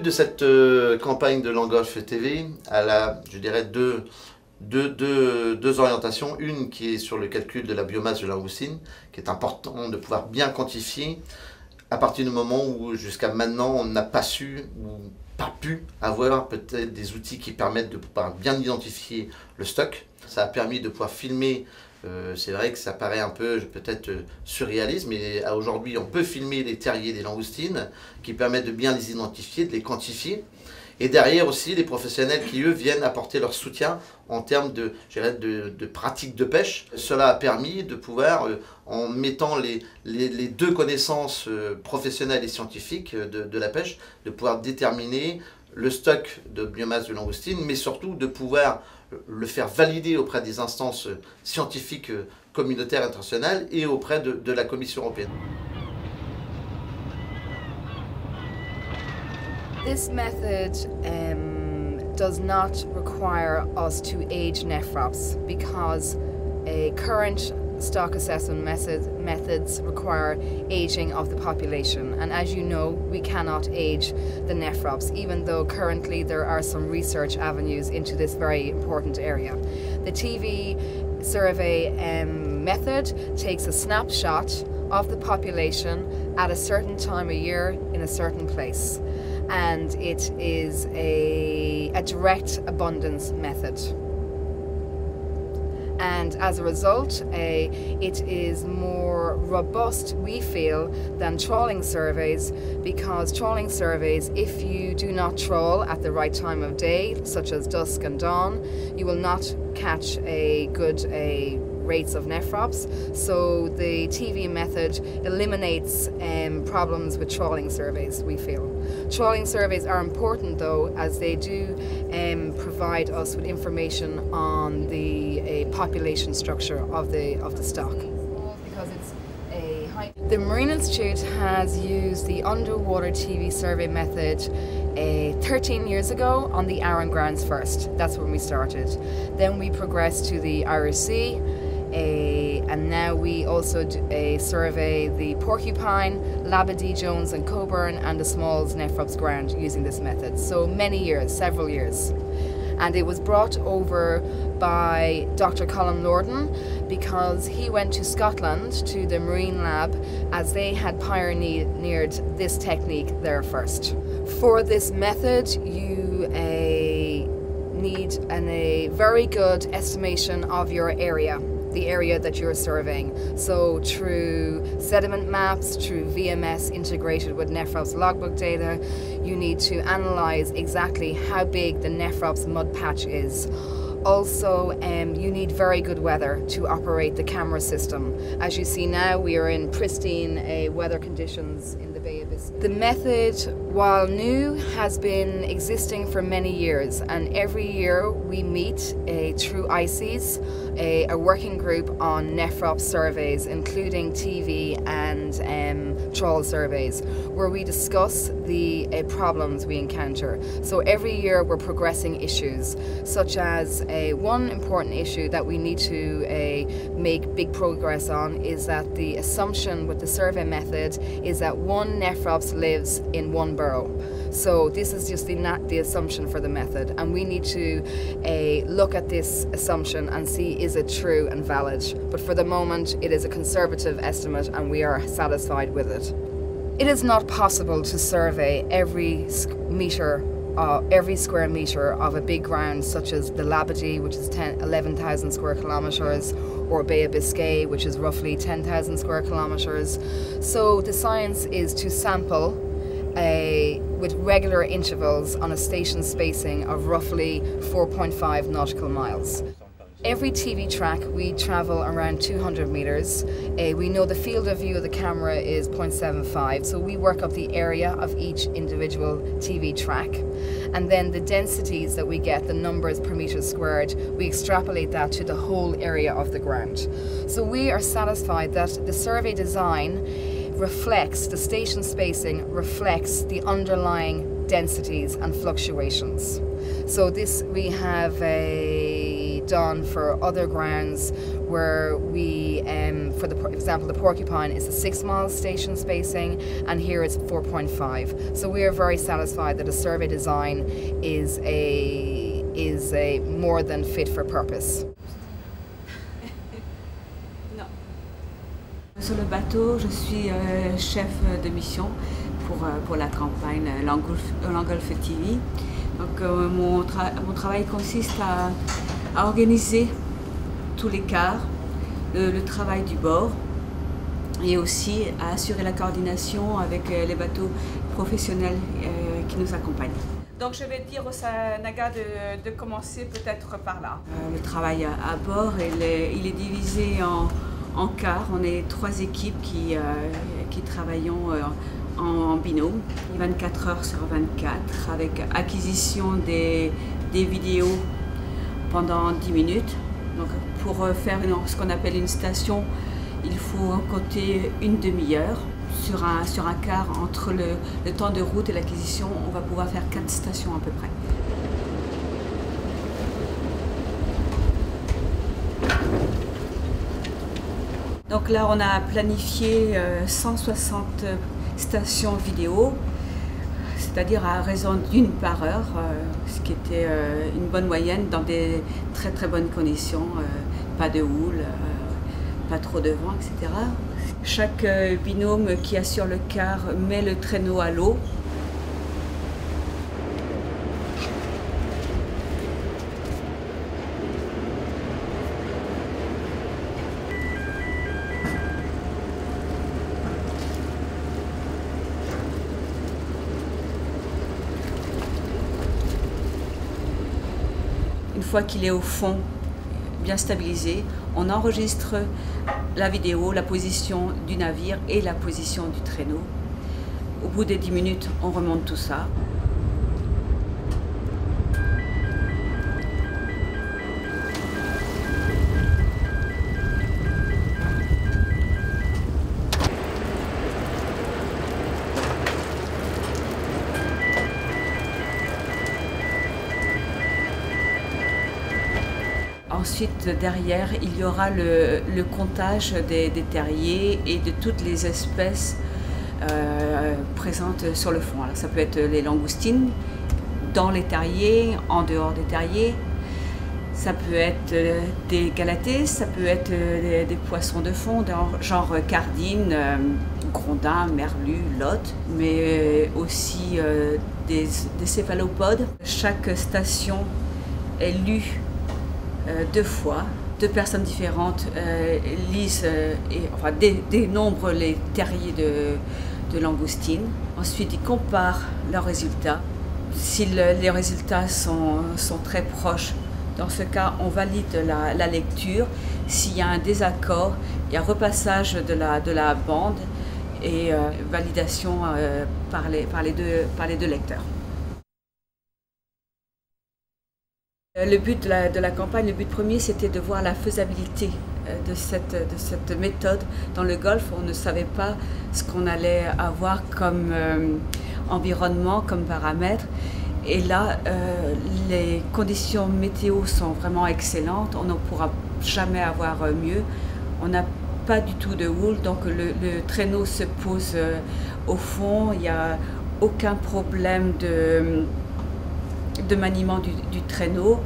de cette campagne de Langolf TV, elle a, je dirais, deux orientations. Une qui est sur le calcul de la biomasse de langoustine, qui est important de pouvoir bien quantifier à partir du moment où jusqu'à maintenant on n'a pas su ou pas pu avoir peut-être des outils qui permettent de pouvoir bien identifier le stock. Ça a permis de pouvoir filmer, c'est vrai que ça paraît un peu peut-être surréaliste, mais aujourd'hui on peut filmer les terriers des langoustines qui permettent de bien les identifier, de les quantifier. Et derrière aussi les professionnels qui eux viennent apporter leur soutien en termes de pratiques de pêche. Cela a permis de pouvoir, en mettant les deux connaissances professionnelles et scientifiques de la pêche, de pouvoir déterminer le stock de biomasse de langoustine, mais surtout de pouvoir le faire valider auprès des instances scientifiques communautaires internationales et auprès de la Commission européenne. This method does not require us to age nephrops because current stock assessment methods require aging of the population, and as you know, we cannot age the nephrops, even though currently there are some research avenues into this very important area. The TV survey method takes a snapshot of the population at a certain time of year in a certain place, and it is a direct abundance method. And as a result, it is more robust, we feel, than trawling surveys, because trawling surveys, if you do not trawl at the right time of day, such as dusk and dawn, you will not catch a good rates of nephrops. So the TV method eliminates problems with trawling surveys, we feel. Trawling surveys are important though, as they do provide us with information on the population structure of the stock. Because it's the Marine Institute has used the underwater TV survey method 13 years ago on the Aran grounds first. That's when we started. Then we progressed to the Irish Sea, and now we also survey the Porcupine, Labadee, Jones and Coburn, and the Smalls Nephrops ground using this method. So many years, several years. And it was brought over by Dr. Colin Lorden because he went to Scotland to the Marine Lab as they had pioneered this technique there first. For this method, you need a very good estimation of your area, the area that you're surveying. So through sediment maps, through VMS integrated with Nephrops logbook data, you need to analyse exactly how big the Nephrops mud patch is. Also, you need very good weather to operate the camera system. As you see now, we are in pristine weather conditions in the Bay of Biscay. The method, while new, has been existing for many years, and every year we meet through ICES, a working group on Nephrop surveys, including TV and trawl surveys, where we discuss the problems we encounter. So every year we're progressing issues, such as one important issue that we need to make big progress on is that the assumption with the survey method is that one Nephrops lives in one burrow. So this is just the assumption for the method, and we need to look at this assumption and see is it true and valid. But for the moment it is a conservative estimate and we are satisfied with it. It is not possible to survey every square metre of a big ground such as the Labadee, which is 11,000 square kilometres, or Bay of Biscay, which is roughly 10,000 square kilometres. So the science is to sample with regular intervals on a station spacing of roughly 4.5 nautical miles. Every TV track we travel around 200 metres. We know the field of view of the camera is 0.75, so we work up the area of each individual TV track. And then the densities that we get, the numbers per metre squared, we extrapolate that to the whole area of the ground. So we are satisfied that the survey design reflects, the station spacing reflects the underlying densities and fluctuations. So this, we have done for other grounds where we, for example, the Porcupine is a 6-mile station spacing, and here it's 4.5. So we are very satisfied that a survey design is a more than fit for purpose. Sur le bateau, je suis chef de mission pour la campagne Langolf TV. Donc, mon travail consiste à organiser tous les quarts, le travail du bord et aussi à assurer la coordination avec les bateaux professionnels qui nous accompagnent. Donc je vais dire au Sanaga de commencer peut-être par là. Le travail à bord, il est divisé en quarts. On est 3 équipes qui travaillons en binôme, 24 heures sur 24, avec acquisition des vidéos pendant 10 minutes. Donc pour faire ce qu'on appelle une station, il faut compter une demi-heure. Sur un quart, entre le temps de route et l'acquisition, on va pouvoir faire 4 stations à peu près. Donc là, on a planifié 160 stations vidéo, c'est-à-dire à raison d'une par heure, ce qui était une bonne moyenne dans des très très bonnes conditions, pas de houle, pas trop de vent, etc. Chaque binôme qui assure le quart met le traîneau à l'eau. Une fois qu'il est au fond, bien stabilisé, on enregistre la vidéo, la position du navire et la position du traîneau. Au bout des 10 minutes, on remonte tout ça. Ensuite, derrière, il y aura le comptage des terriers et de toutes les espèces présentes sur le fond. Alors, ça peut être les langoustines dans les terriers, en dehors des terriers. Ça peut être des galatées, ça peut être des poissons de fond, genre cardine, grondin, merlu, lotte, mais aussi des céphalopodes. Chaque station est lue 2 fois, 2 personnes différentes lisent dénombrent les terriers de langoustines. Ensuite, ils comparent leurs résultats. Si les résultats sont très proches, dans ce cas, on valide la lecture. S'il y a un désaccord, il y a repassage de la bande et validation par les deux lecteurs. Le but de la campagne, le but premier, c'était de voir la faisabilité de cette méthode dans le Golfe. On ne savait pas ce qu'on allait avoir comme environnement, comme paramètres. Et là, les conditions météo sont vraiment excellentes. On ne pourra jamais avoir mieux. On n'a pas du tout de houle, donc le traîneau se pose au fond. Il n'y a aucun problème de maniement du traîneau.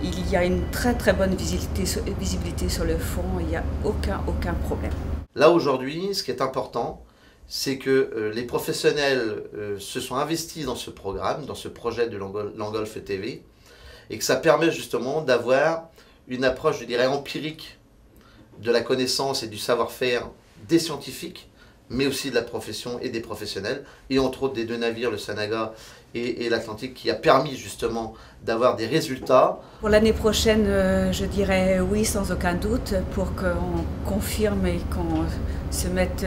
Il y a une très très bonne visibilité sur le fond, il n'y a aucun problème. Là aujourd'hui, ce qui est important, c'est que les professionnels se sont investis dans ce programme, dans ce projet de Langolf TV, et que ça permet justement d'avoir une approche, je dirais, empirique de la connaissance et du savoir-faire des scientifiques, mais aussi de la profession et des professionnels, et entre autres des 2 navires, le Sanaga et l'Atlantique, qui a permis justement d'avoir des résultats. Pour l'année prochaine, je dirais oui sans aucun doute, pour qu'on confirme et qu'on se mette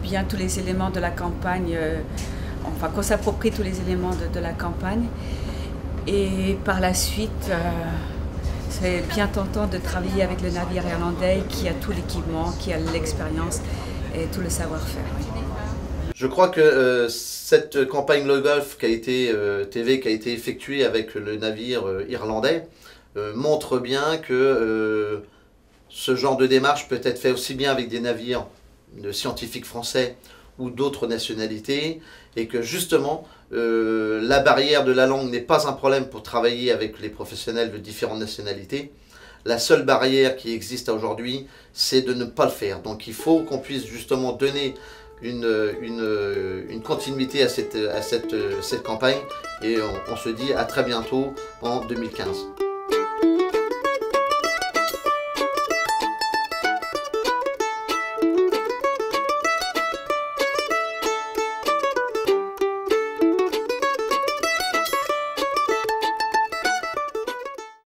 bien tous les éléments de la campagne, enfin qu'on s'approprie tous les éléments de la campagne. Et par la suite, c'est bien tentant de travailler avec le navire irlandais qui a tout l'équipement, qui a l'expérience et tout le savoir-faire. Oui. Je crois que cette campagne Langolf TV qui a été effectuée avec le navire irlandais montre bien que ce genre de démarche peut être fait aussi bien avec des navires de scientifiques français ou d'autres nationalités, et que justement la barrière de la langue n'est pas un problème pour travailler avec les professionnels de différentes nationalités. La seule barrière qui existe aujourd'hui, c'est de ne pas le faire. Donc il faut qu'on puisse justement donner une continuité à cette campagne, et on se dit à très bientôt en 2015.